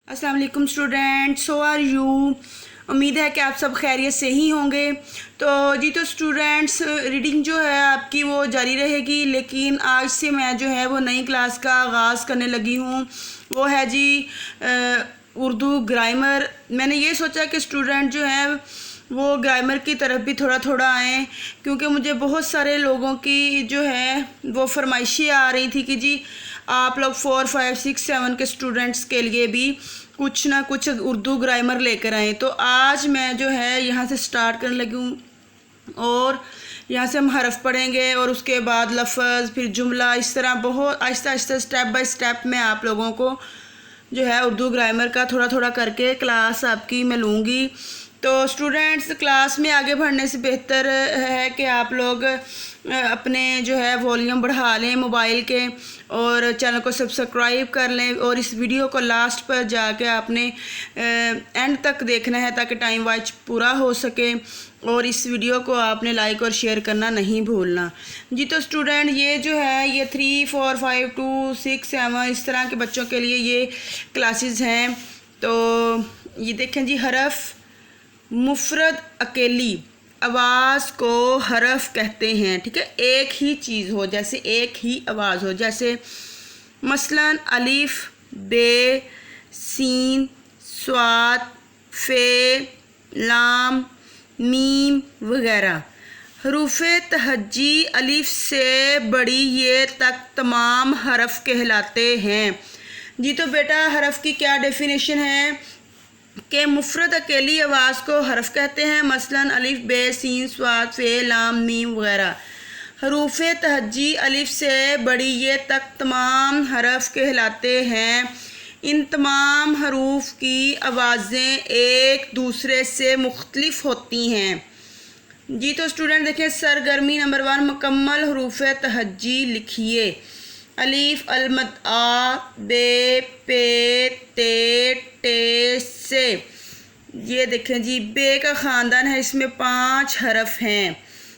अस्सलाम वालेकुम students, so are you. उम्मीद है कि आप सब खैरियत से ही होंगे। तो स्टूडेंट्स, रीडिंग जो है आपकी वो जारी रहेगी, लेकिन आज से मैं जो है वो नई क्लास का आगाज़ करने लगी हूँ। वो है जी उर्दू ग्रामर। मैंने ये सोचा कि स्टूडेंट जो हैं वो ग्रामर की तरफ भी थोड़ा थोड़ा आएँ, क्योंकि मुझे बहुत सारे लोगों की जो है वो फरमाइशें आ रही थी कि जी आप लोग 4, 5, 6, 7 के स्टूडेंट्स के लिए भी कुछ ना कुछ उर्दू ग्रामर लेकर आएँ। तो आज मैं जो है यहाँ से स्टार्ट करने लगी हूँ और यहाँ से हम हरफ पढ़ेंगे और उसके बाद लफ्ज़, फिर जुमला, इस तरह बहुत Aahista Aahista step by step मैं आप लोगों को जो है उर्दू ग्रामर का थोड़ा थोड़ा करके क्लास आपकी मैं लूँगी। तो स्टूडेंट्स, क्लास में आगे बढ़ने से बेहतर है कि आप लोग अपने जो है वॉल्यूम बढ़ा लें मोबाइल के और चैनल को सब्सक्राइब कर लें, और इस वीडियो को लास्ट पर जाके आपने एंड तक देखना है ताकि टाइम वाइज पूरा हो सके, और इस वीडियो को आपने लाइक और शेयर करना नहीं भूलना जी। तो स्टूडेंट, ये जो है ये 3, 4, 5, 2, 6, 7 इस तरह के बच्चों के लिए ये क्लासेस हैं। तो ये देखें जी, हरफ मुफरद अकेली आवाज़ को हरफ कहते हैं। ठीक है, एक ही चीज़ हो, जैसे एक ही आवाज़ हो, जैसे मसलन अलिफ, बे, सीन, स्वाद, फे, लाम, मीम वगैरह। हरूफ तहज्जी अलिफ से बड़ी ये तक तमाम हरफ कहलाते हैं जी। तो बेटा, हरफ की क्या डेफिनेशन है कि मुफरद अकेली आवाज़ को हरफ कहते हैं, मसलन अलिफ, बे, सीन, स्वाद, फे, लाम, मीम वगैरह। हरूफ तहज्जी अलिफ से बड़ी ये तक तमाम हरफ कहलाते हैं। इन तमाम हरूफ की आवाज़ें एक दूसरे से मुख्तलिफ होती हैं जी। तो स्टूडेंट देखिए, सरगर्मी नंबर 1, मुकम्मल हरूफ तहज्जी लिखिए। अलिफ, अलमद, आ, बे, पे, ते, टे, से। ये देखें जी, बे का ख़ानदान है, इसमें 5 हरफ हैं।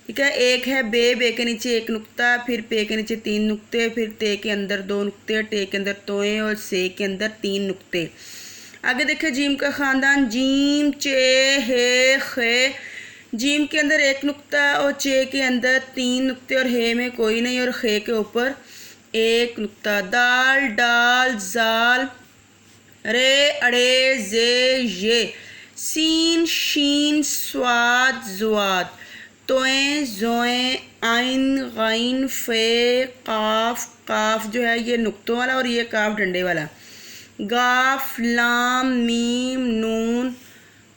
ठीक है, एक है बे, बे के नीचे 1 नुक्ता, फिर पे के नीचे 3 नुक्ते, फिर ते के अंदर 2 नुक्ते, टे के अंदर तोए और से के अंदर 3 नुक्ते। आगे देखें जीम का ख़ानदान, जीम, चे, हे, खे। जीम के अंदर 1 नुक्ता और चे के अंदर 3 नुक्ते और हे में कोई नहीं और खे के ऊपर 1 नुक्ता। दाल, डाल, जाल, रे, अड़े, जे, ये। सीन, शीन, स्वाद, जुआद, तोएं, जोएं, आइन, गाइन, फे, काफ। काफ जो है ये नुक्तों वाला और ये काफ डंडे वाला। गाफ, लाम, मीम, नून,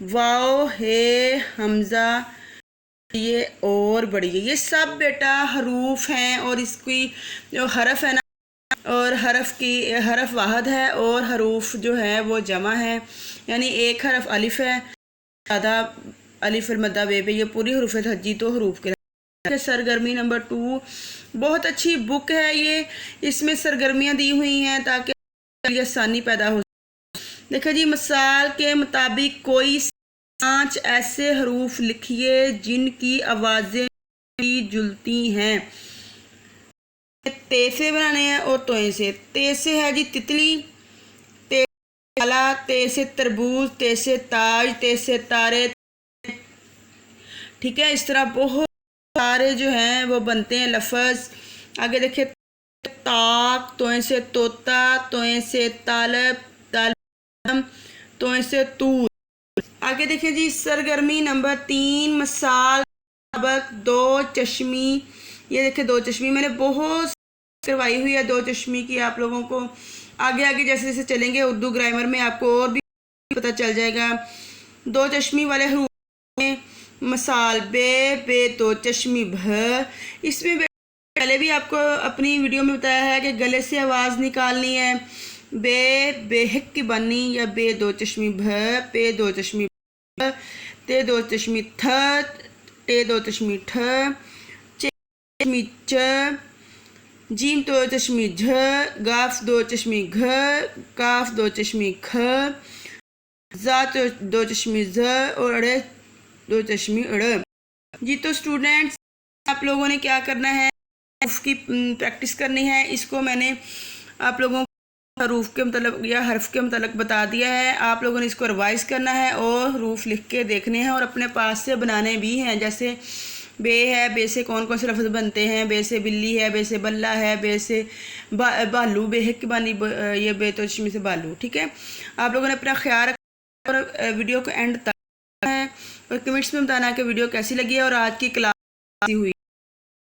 वाओ, हे, हमज़ा, ये और बड़ी है। ये सब बेटा हरूफ हैं, और इसकी जो हरफ है ना, और हरफ वाहद है और हरूफ जो है वो जमा है, यानी एक हरफ अलिफ है, आधा अलिफ मद्दा बे, ये पूरी हरूफ तहज्जी तो हरूफ के। सरगर्मी नंबर 2 बहुत अच्छी बुक है ये, इसमें सरगर्मियाँ दी हुई हैं ताकि आसानी पैदा हो। देखो जी, मिसाल के मुताबिक कोई 5 ऐसे हरूफ लिखिए जिनकी आवाज़ें जुलती हैं। ते से बनाने हैं और तोए से। ते से है जी तितली, ते ताला, ते से तरबूज, ते से ताज, ते से तारे। ठीक है, इस तरह बहुत सारे जो हैं वो बनते हैं लफ्ज़। आगे देखिए, ताक, तोए से तोता, तोए से तालब, तालब, तोए से तूत। आगे देखिए जी, सरगर्मी नंबर 3, मिसाल सबक 2 चश्मी। ये देखिए 2 चश्मी मैंने बहुत करवाई हुई है, 2 चश्मी की आप लोगों को। आगे आगे जैसे जैसे चलेंगे उर्दू ग्रामर में आपको और भी पता चल जाएगा। 2 चश्मी वाले हरूफ में मिसाल बे, बे 2 चश्मी भ। इसमें पहले भी आपको अपनी वीडियो में बताया है कि गले से आवाज़ निकालनी है। बे, बेहक की बननी, या बे 2 चश्मी भ, पे 2 चश्मी भ, ते 2 चश्मी थ, टे 2 चश्मी ठ, चे चश्मी च, जीम 2 चश्मी झ, गाफ 2 चश्मी घ, काफ 2 चश्मी ख, जा 2 चश्मी झ और अड़े 2 चश्मी अड़ जी। तो स्टूडेंट्स, आप लोगों ने क्या करना है, उसकी प्रैक्टिस करनी है। इसको मैंने आप लोगों हरूफ के मतलब या हर्फ के मतलब बता दिया है। आप लोगों ने इसको रिवाइज़ करना है और हरूफ लिख के देखने हैं और अपने पास से बनाने भी हैं। जैसे बे है, बे से कौन कौन से लफ्ज़ बनते हैं। बे से बिल्ली है, बे से बल्ला है, बे से बालू, बे है की बानी, ये बे तो इसमें से बालू। ठीक है, आप लोगों ने अपना ख्याल रखना और वीडियो को एंड तक है और कमेंट्स में बताना कि वीडियो कैसी लगी है और आज की क्लास हुई।